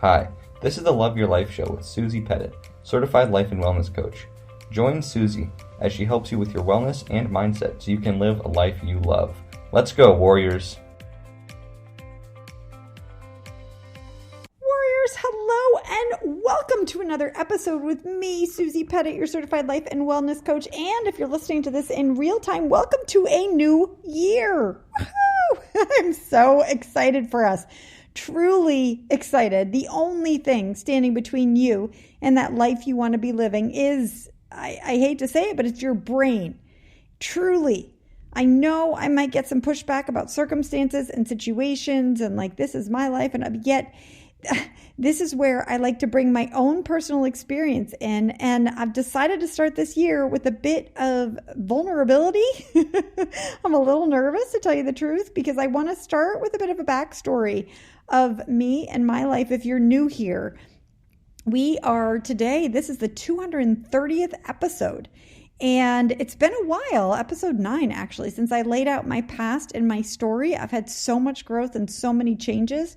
Hi, this is the Love Your Life Show with Susie Pettit, Certified Life and Wellness Coach. Join Susie as she helps you with your wellness and mindset so you can live a life you love. Let's go, warriors! Warriors, hello and welcome to another episode with me, Susie Pettit, your Certified Life and Wellness Coach. And if you're listening to this in real time, welcome to a new year. Woo-hoo! I'm so excited for us. Truly excited. The only thing standing between you and that life you want to be living is, I hate to say it, but it's your brain. Truly. I know I might get some pushback about circumstances and situations and like, this is my life. And yet this is where I like to bring my own personal experience in. And I've decided to start this year with a bit of vulnerability. I'm a little nervous, to tell you the truth, because I want to start with a bit of a backstory of me and my life. If you're new here, we are today, this is the 230th episode. And it's been a while, episode 9 actually, since I laid out my past and my story. I've had so much growth and so many changes.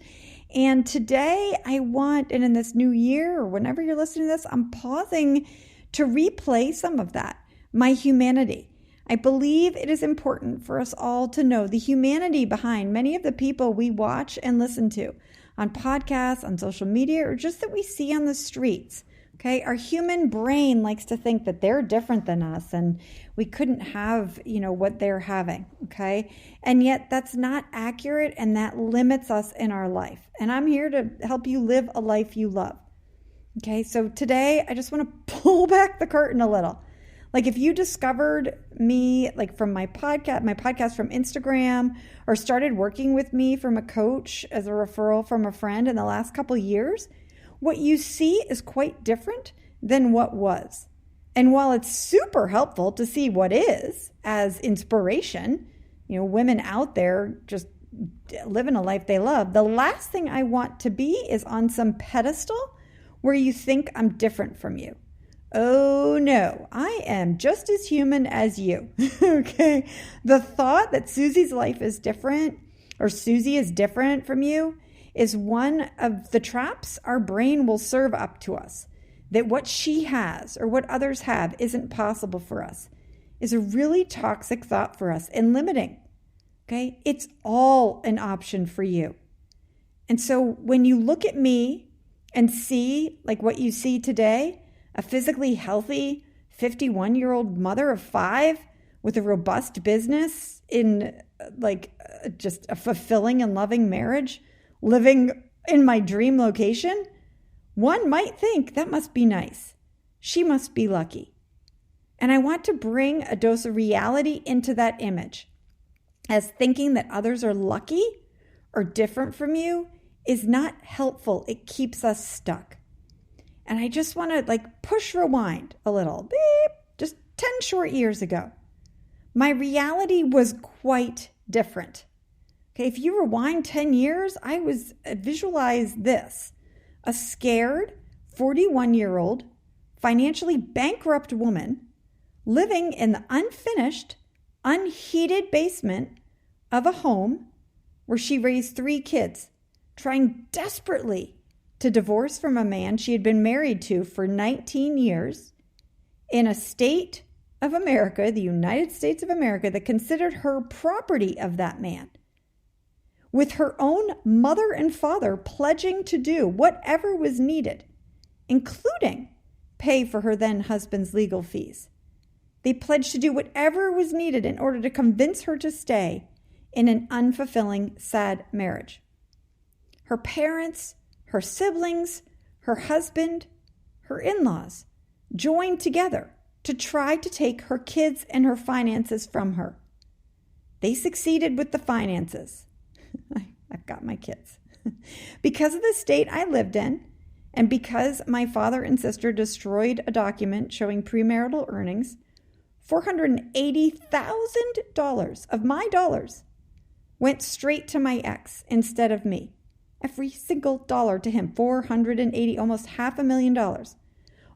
And today I want, and in this new year, or whenever you're listening to this, I'm pausing to replay some of that, my humanity. I believe it is important for us all to know the humanity behind many of the people we watch and listen to on podcasts, on social media, or just that we see on the streets. Okay, our human brain likes to think that they're different than us and we couldn't have, what they're having. Okay, and yet that's not accurate and that limits us in our life. And I'm here to help you live a life you love. Okay, so today I just want to pull back the curtain a little. Like if you discovered me like from my podcast from Instagram, or started working with me from a coach as a referral from a friend in the last couple of years, what you see is quite different than what was. And while it's super helpful to see what is as inspiration, women out there just living a life they love, the last thing I want to be is on some pedestal where you think I'm different from you. Oh no, I am just as human as you. Okay. The thought that Susie's life is different, or Susie is different from you, is one of the traps our brain will serve up to us. That what she has or what others have isn't possible for us is a really toxic thought for us and limiting. Okay. It's all an option for you. And so when you look at me and see like what you see today, a physically healthy 51-year-old mother of 5 with a robust business in like just a fulfilling and loving marriage, living in my dream location, one might think that must be nice. She must be lucky. And I want to bring a dose of reality into that image, as thinking that others are lucky or different from you is not helpful. It keeps us stuck. And I just want to push rewind a little, just 10 short years ago. My reality was quite different. Okay, if you rewind 10 years, I was visualize this: a scared 41-year-old, financially bankrupt woman living in the unfinished, unheated basement of a home where she raised 3 kids, trying desperately to divorce from a man she had been married to for 19 years in a state of America, the United States of America, that considered her property of that man, with her own mother and father pledging to do whatever was needed, including pay for her then husband's legal fees. They pledged to do whatever was needed in order to convince her to stay in an unfulfilling, sad marriage. Her parents, her siblings, her husband, her in-laws joined together to try to take her kids and her finances from her. They succeeded with the finances. I've got my kids. Because of the state I lived in, and because my father and sister destroyed a document showing premarital earnings, $480,000 of my dollars went straight to my ex instead of me. Every single dollar to him, 480, almost $500,000.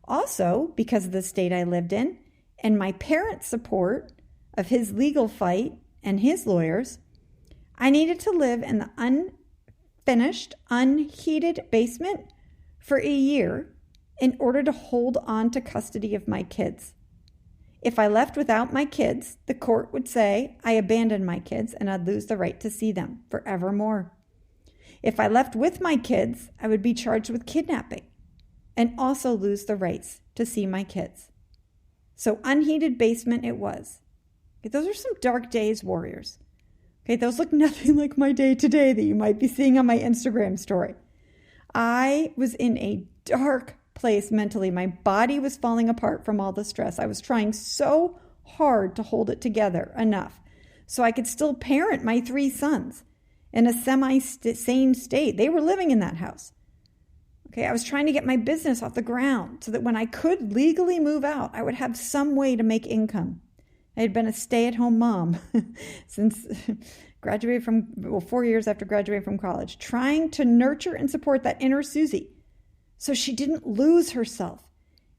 Also, because of the state I lived in and my parents' support of his legal fight and his lawyers, I needed to live in the unfinished, unheated basement for a year in order to hold on to custody of my kids. If I left without my kids, the court would say I abandoned my kids and I'd lose the right to see them forevermore. If I left with my kids, I would be charged with kidnapping and also lose the rights to see my kids. So unheated basement it was. Okay, those are some dark days, warriors. Okay, those look nothing like my day today that you might be seeing on my Instagram story. I was in a dark place mentally. My body was falling apart from all the stress. I was trying so hard to hold it together enough so I could still parent my 3 sons in a semi-sane state. They were living in that house. Okay, I was trying to get my business off the ground so that when I could legally move out, I would have some way to make income. I had been a stay-at-home mom since 4 years after graduating from college, trying to nurture and support that inner Susie so she didn't lose herself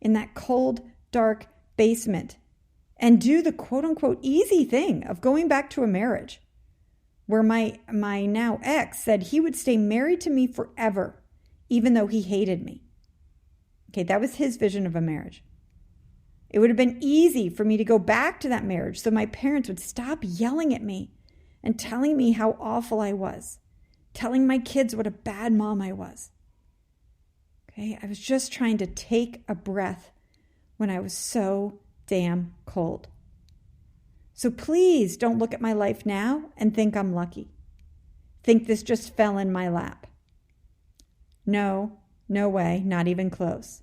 in that cold, dark basement and do the quote-unquote easy thing of going back to a marriage where my now ex said he would stay married to me forever, even though he hated me. Okay, that was his vision of a marriage. It would have been easy for me to go back to that marriage so my parents would stop yelling at me and telling me how awful I was, telling my kids what a bad mom I was. Okay, I was just trying to take a breath when I was so damn cold. So please don't look at my life now and think I'm lucky. Think this just fell in my lap. No way, not even close.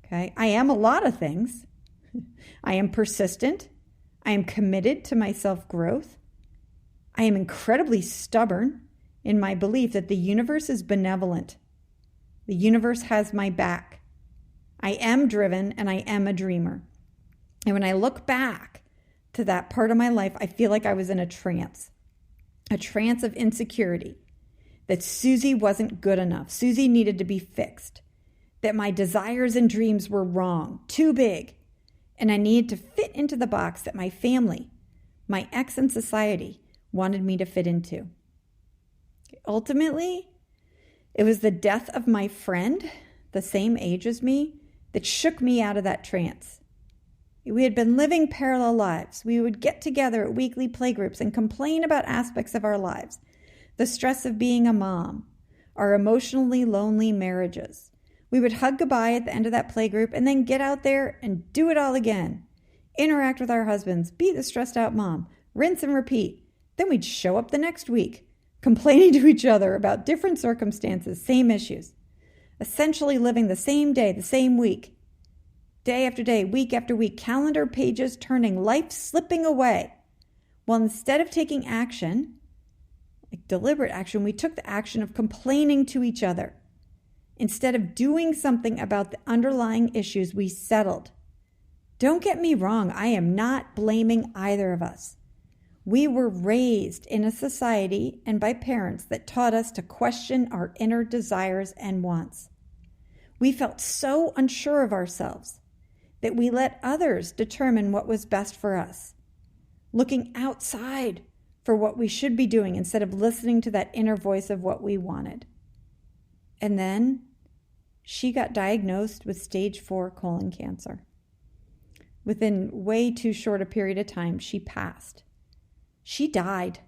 Okay, I am a lot of things. I am persistent. I am committed to my self-growth. I am incredibly stubborn in my belief that the universe is benevolent. The universe has my back. I am driven and I am a dreamer. And when I look back to that part of my life, I feel like I was in a trance of insecurity, that Susie wasn't good enough. Susie needed to be fixed, that my desires and dreams were wrong, too big, and I needed to fit into the box that my family, my ex and society wanted me to fit into. Ultimately, it was the death of my friend, the same age as me, that shook me out of that trance. We had been living parallel lives. We would get together at weekly playgroups and complain about aspects of our lives, the stress of being a mom, our emotionally lonely marriages. We would hug goodbye at the end of that playgroup and then get out there and do it all again. Interact with our husbands, be the stressed out mom, rinse and repeat. Then we'd show up the next week, complaining to each other about different circumstances, same issues. Essentially living the same day, the same week. Day after day, week after week, calendar pages turning, life slipping away. Well, instead of taking action, like deliberate action, we took the action of complaining to each other. Instead of doing something about the underlying issues, we settled. Don't get me wrong, I am not blaming either of us. We were raised in a society and by parents that taught us to question our inner desires and wants. We felt so unsure of ourselves that we let others determine what was best for us, looking outside for what we should be doing instead of listening to that inner voice of what we wanted. And then she got diagnosed with stage 4 colon cancer. Within way too short a period of time, she passed. She died.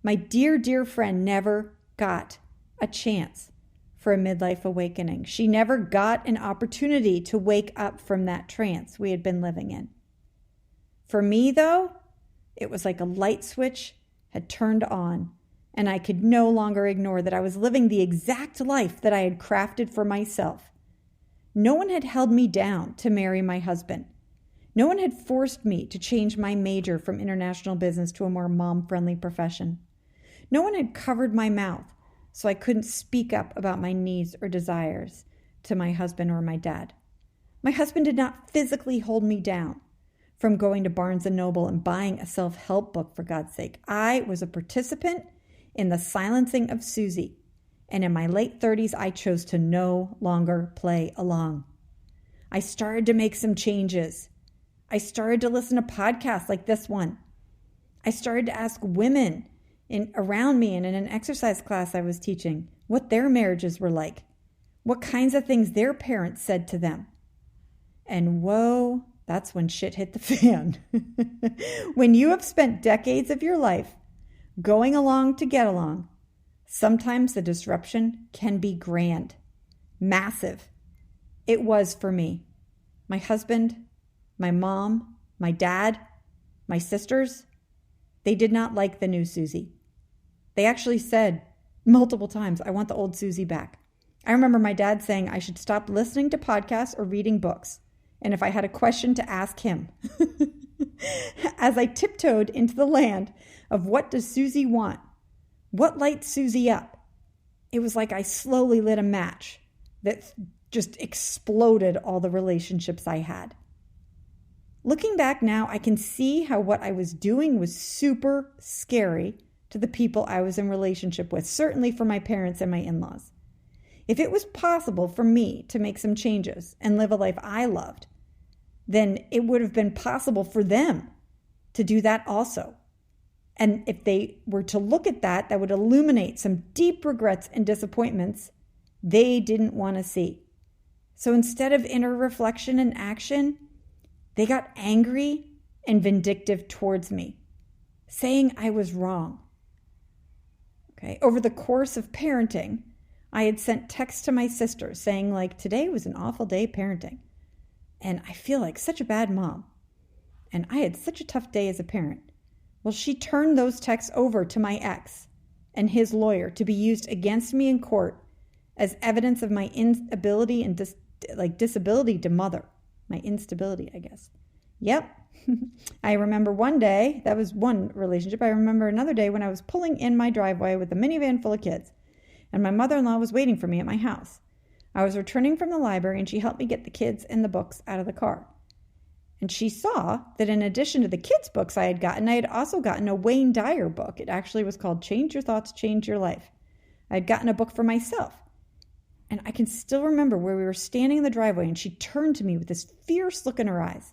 My dear, dear friend never got a chance for a midlife awakening. She never got an opportunity to wake up from that trance we had been living in. For me, though, it was like a light switch had turned on, and I could no longer ignore that I was living the exact life that I had crafted for myself. No one had held me down to marry my husband. No one had forced me to change my major from international business to a more mom-friendly profession. No one had covered my mouth so I couldn't speak up about my needs or desires to my husband or my dad. My husband did not physically hold me down from going to Barnes & Noble and buying a self-help book, for God's sake. I was a participant in the silencing of Susie, and in my late 30s, I chose to no longer play along. I started to make some changes. I started to listen to podcasts like this one. I started to ask women around me and in an exercise class I was teaching, what their marriages were like, what kinds of things their parents said to them. And whoa, that's when shit hit the fan. When you have spent decades of your life going along to get along, sometimes the disruption can be grand, massive. It was for me. My husband, my mom, my dad, my sisters, they did not like the new Susie. They actually said multiple times, I want the old Susie back. I remember my dad saying I should stop listening to podcasts or reading books, and if I had a question to ask him. As I tiptoed into the land of what does Susie want? What lights Susie up? It was like I slowly lit a match that just exploded all the relationships I had. Looking back now, I can see how what I was doing was super scary to the people I was in relationship with, certainly for my parents and my in-laws. If it was possible for me to make some changes and live a life I loved, then it would have been possible for them to do that also. And if they were to look at that, that would illuminate some deep regrets and disappointments they didn't want to see. So instead of inner reflection and action, they got angry and vindictive towards me, saying I was wrong. Okay. Over the course of parenting, I had sent texts to my sisters saying like, today was an awful day parenting. And I feel like such a bad mom. And I had such a tough day as a parent. Well, she turned those texts over to my ex and his lawyer to be used against me in court as evidence of my inability and disability to mother. My instability, I guess. Yep. I remember one day, that was one relationship. I remember another day when I was pulling in my driveway with a minivan full of kids, and my mother-in-law was waiting for me at my house. I was returning from the library, and she helped me get the kids and the books out of the car. And she saw that in addition to the kids' books I had also gotten a Wayne Dyer book. It actually was called Change Your Thoughts, Change Your Life. I had gotten a book for myself. And I can still remember where we were standing in the driveway, and she turned to me with this fierce look in her eyes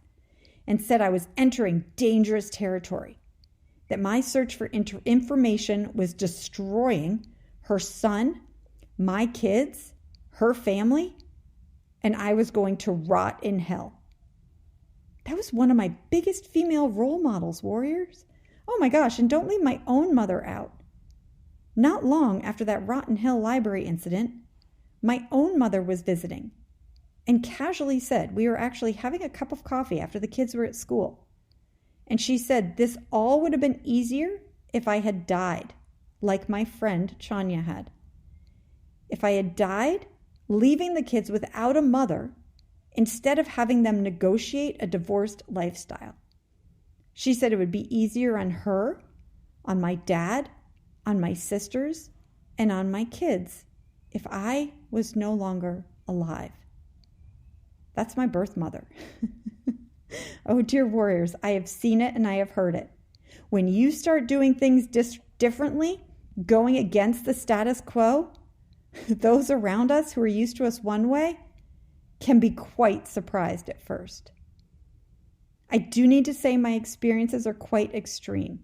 and said I was entering dangerous territory, that my search for information was destroying her son, my kids, her family, and I was going to rot in hell. That was one of my biggest female role models, warriors. Oh my gosh, and don't leave my own mother out. Not long after that Rotten Hill Library incident, my own mother was visiting and casually said we were actually having a cup of coffee after the kids were at school. And she said this all would have been easier if I had died, like my friend Chanya had. If I had died, leaving the kids without a mother, instead of having them negotiate a divorced lifestyle. She said it would be easier on her, on my dad, on my sisters, and on my kids if I was no longer alive. That's my birth mother. Oh, dear warriors, I have seen it and I have heard it. When you start doing things differently, going against the status quo, those around us who are used to us one way can be quite surprised at first. I do need to say my experiences are quite extreme.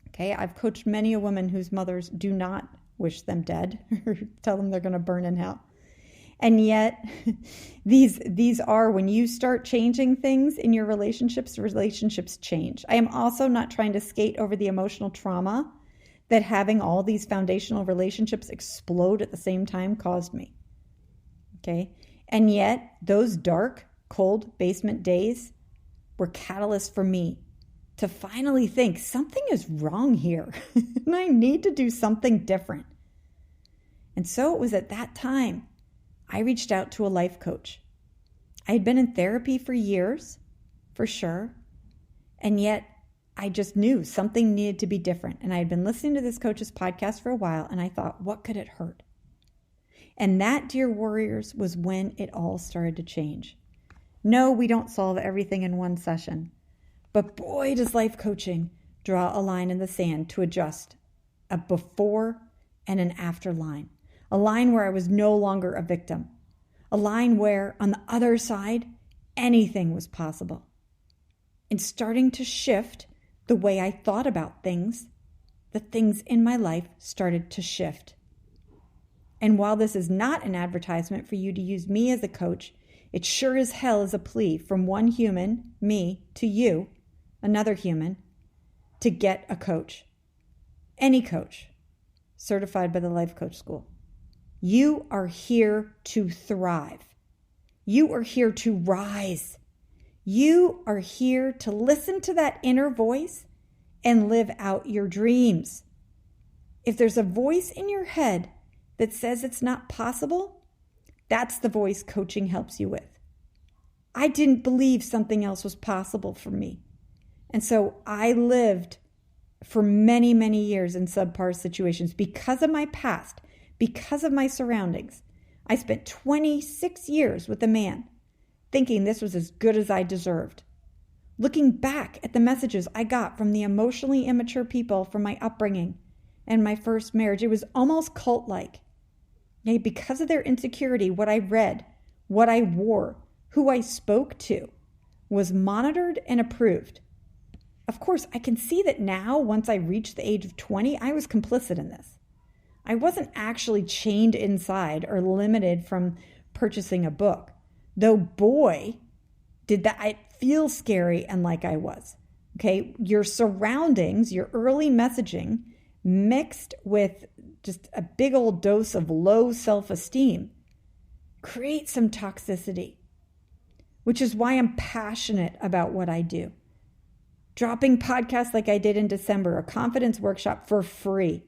Okay, I've coached many a woman whose mothers do not wish them dead or tell them they're going to burn in hell. And yet, these are, when you start changing things in your relationships change. I am also not trying to skate over the emotional trauma that having all these foundational relationships explode at the same time caused me. Okay? And yet, those dark, cold basement days were catalysts for me to finally think something is wrong here and I need to do something different. And so it was at that time I reached out to a life coach. I had been in therapy for years, for sure, and yet I just knew something needed to be different. And I had been listening to this coach's podcast for a while, and I thought, what could it hurt? And that, dear warriors, was when it all started to change. No, we don't solve everything in one session, but boy, does life coaching draw a line in the sand to adjust a before and an after line. A line where I was no longer a victim. A line where, on the other side, anything was possible. And starting to shift the way I thought about things the things in my life started to shift. And while this is not an advertisement for you to use me as a coach, it sure as hell is a plea from one human, me, to you, another human, to get a coach. Any coach, certified by the Life Coach School. You are here to thrive. You are here to rise. You are here to listen to that inner voice and live out your dreams. If there's a voice in your head that says it's not possible, that's the voice coaching helps you with. I didn't believe something else was possible for me. And so I lived for many, many years in subpar situations because of my past, because of my surroundings. I spent 26 years with a man thinking this was as good as I deserved. Looking back at the messages I got from the emotionally immature people from my upbringing and my first marriage, it was almost cult-like. Because of their insecurity, what I read, what I wore, who I spoke to was monitored and approved. Of course, I can see that now, once I reached the age of 20, I was complicit in this. I wasn't actually chained inside or limited from purchasing a book. Though, boy, did that it feel scary and like I was. Okay, your surroundings, your early messaging, mixed with just a big old dose of low self-esteem, create some toxicity, which is why I'm passionate about what I do. Dropping podcasts like I did in December, a confidence workshop for free.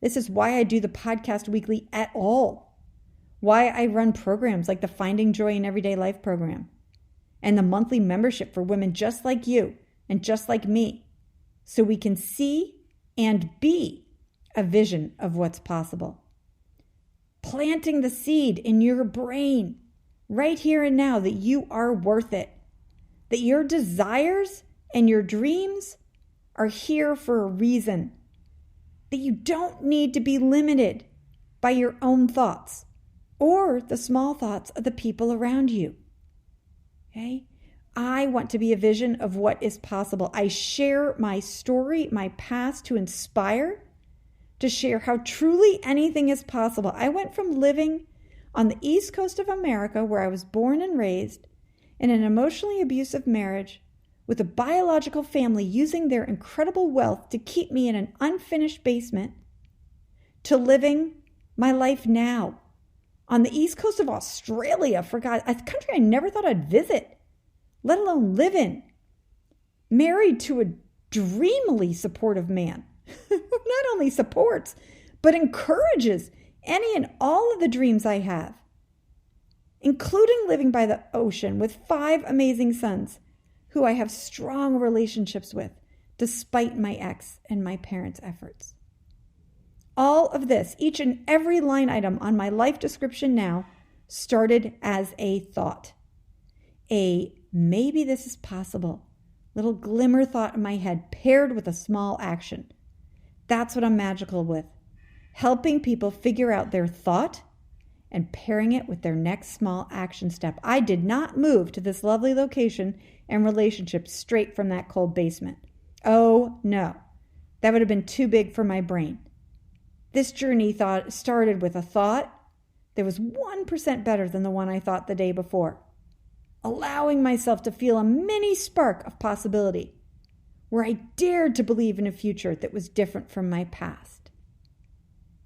This is why I do the podcast weekly at all. Why I run programs like the Finding Joy in Everyday Life program and the monthly membership for women just like you and just like me, so we can see and be a vision of what's possible. Planting the seed in your brain right here and now that you are worth it, that your desires and your dreams are here for a reason, that you don't need to be limited by your own thoughts or the small thoughts of the people around you. Okay? I want to be a vision of what is possible. I share my story, my past to inspire, to share how truly anything is possible. I went from living on the East Coast of America, where I was born and raised, in an emotionally abusive marriage with a biological family using their incredible wealth to keep me in an unfinished basement, to living my life now on the East Coast of Australia, for God, a country I never thought I'd visit, let alone live in, married to a dreamily supportive man who not only supports, but encourages any and all of the dreams I have, including living by the ocean with 5 amazing sons who I have strong relationships with, despite my ex and my parents' efforts. All of this, each and every line item on my life description now, started as a thought. A maybe this is possible, little glimmer thought in my head paired with a small action. That's what I'm magical with. Helping people figure out their thought and pairing it with their next small action step. I did not move to this lovely location and relationship straight from that cold basement. Oh no, that would have been too big for my brain. This journey started with a thought that was 1% better than the one I thought the day before, allowing myself to feel a mini spark of possibility where I dared to believe in a future that was different from my past.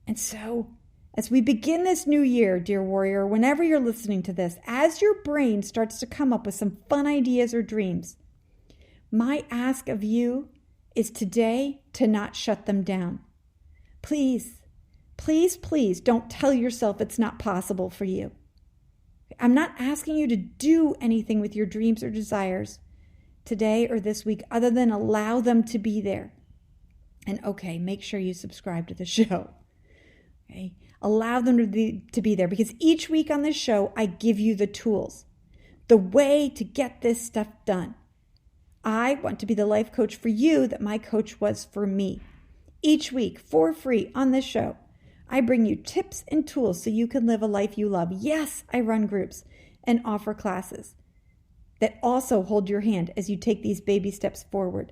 And so, as we begin this new year, dear warrior, whenever you're listening to this, as your brain starts to come up with some fun ideas or dreams, my ask of you is today to not shut them down. Please, please, please don't tell yourself it's not possible for you. I'm not asking you to do anything with your dreams or desires today or this week other than allow them to be there. And okay, make sure you subscribe to the show. Okay? Allow them to be there, because each week on this show, I give you the tools, the way to get this stuff done. I want to be the life coach for you that my coach was for me. Each week, for free on this show, I bring you tips and tools so you can live a life you love. Yes, I run groups and offer classes that also hold your hand as you take these baby steps forward.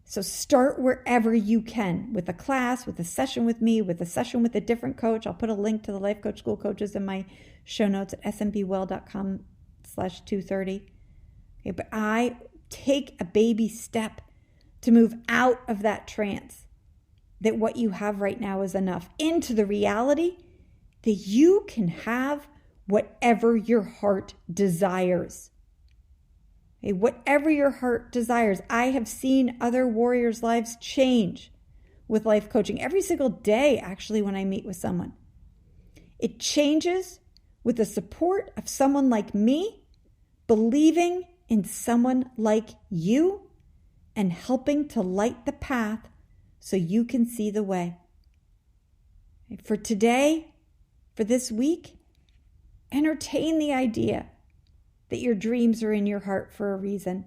So start wherever you can, with a class, with a session with me, with a session with a different coach. I'll put a link to the Life Coach School Coaches in my show notes at smbwell.com/230. Okay, but I take a baby step to move out of that trance that what you have right now is enough, into the reality that you can have whatever your heart desires. Okay, whatever your heart desires. I have seen other warriors' lives change with life coaching every single day, actually, when I meet with someone. It changes with the support of someone like me, believing in someone like you, and helping to light the path so you can see the way. For today, for this week, entertain the idea that your dreams are in your heart for a reason.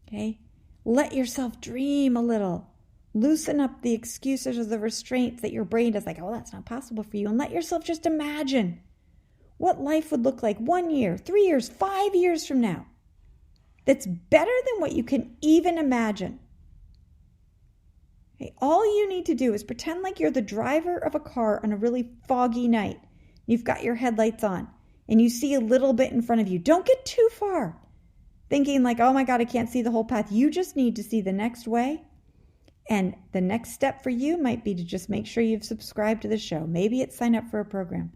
Okay? Let yourself dream a little. Loosen up the excuses or the restraints that your brain does, like, oh, that's not possible for you. And let yourself just imagine what life would look like 1 year, 3 years, 5 years from now. That's better than what you can even imagine. Okay? All you need to do is pretend like you're the driver of a car on a really foggy night. You've got your headlights on. And you see a little bit in front of you. Don't get too far, thinking like, oh my God, I can't see the whole path. You just need to see the next way. And the next step for you might be to just make sure you've subscribed to the show. Maybe it's sign up for a program.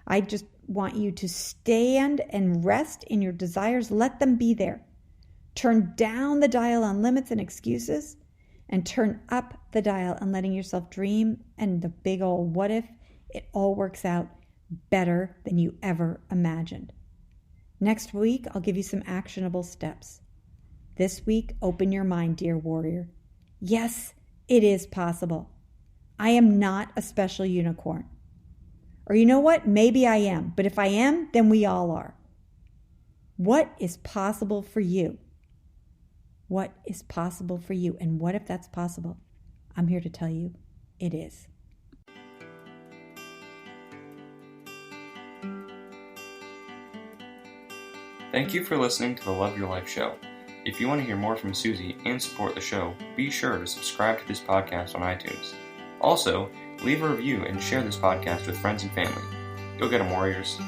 I just want you to stand and rest in your desires. Let them be there. Turn down the dial on limits and excuses, and turn up the dial on letting yourself dream and the big old what if it all works out better than you ever imagined. Next week, I'll give you some actionable steps. This week, open your mind, dear warrior. Yes, it is possible. I am not a special unicorn. Or you know what? Maybe I am. But if I am, then we all are. What is possible for you? What is possible for you? And what if that's possible? I'm here to tell you it is. Thank you for listening to the Love Your Life show. If you want to hear more from Susie and support the show, be sure to subscribe to this podcast on iTunes. Also, leave a review and share this podcast with friends and family. Go get 'em, warriors.